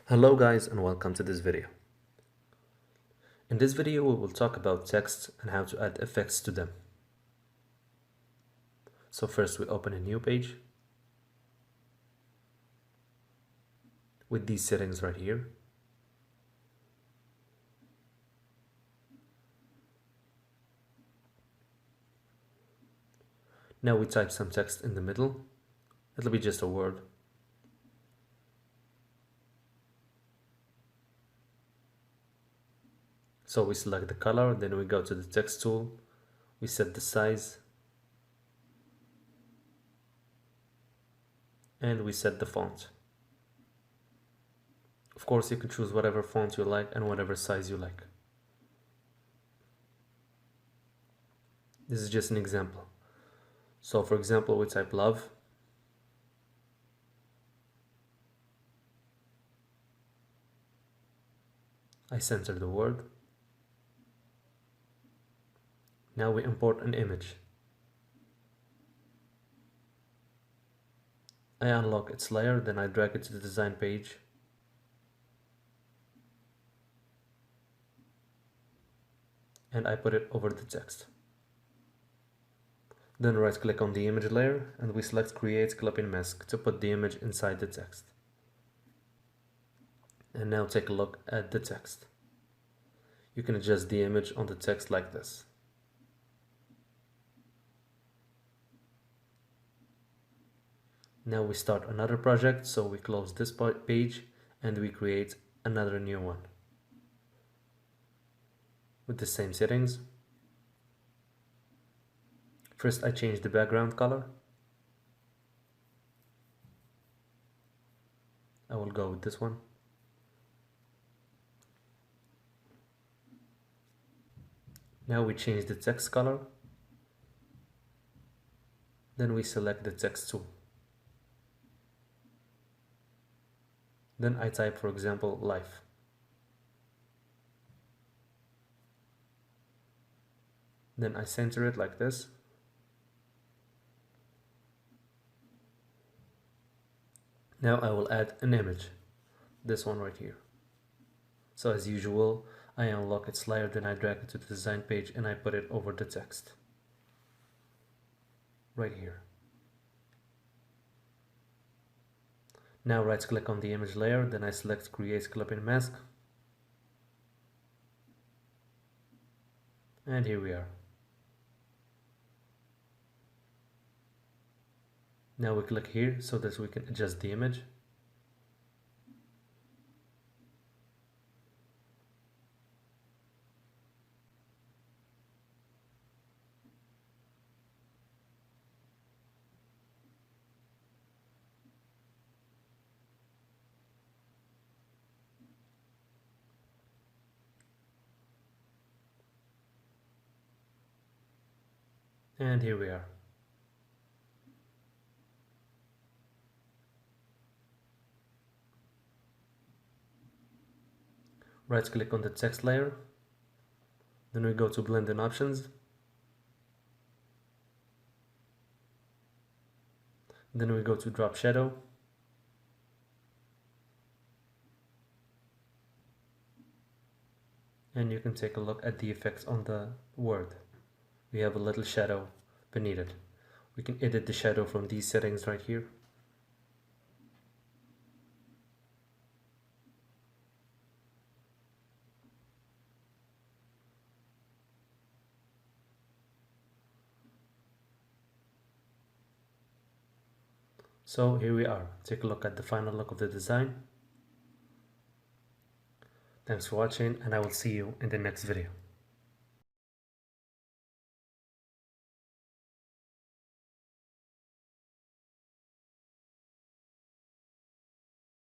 Hello guys and welcome to this video. In this video we will talk about text and how to add effects to them. So first we open a new page with these settings right here. Now we type some text in the middle. It'll be just a word. So we select the color, then we go to the text tool, we set the size, and we set the font. Of course you can choose whatever font you like and whatever size you like. This is just an example. So for example we type love. I center the word. Now we import an image. I unlock its layer, then I drag it to the design page. And I put it over the text. Then right click on the image layer and we select create clipping mask to put the image inside the text. And now take a look at the text. You can adjust the image on the text like this. Now we start another project, so we close this page and we create another new one with the same settings. First I change the background color. I will go with this one. Now we change the text color. Then we select the text tool. Then I type, for example, life. Then I center it like this. Now I will add an image, this one right here. So as usual, I unlock its layer, then I drag it to the design page and I put it over the text. Right here. Now right click on the image layer, then I select create clipping mask. And here we are. Now we click here so that we can adjust the image. And here we are. Right click on the text layer. Then we go to blending options. Then we go to drop shadow. And you can take a look at the effects on the word. We have a little shadow beneath it. We can edit the shadow from these settings right here. So here we are. Take a look at the final look of the design. Thanks for watching and I will see you in the next video.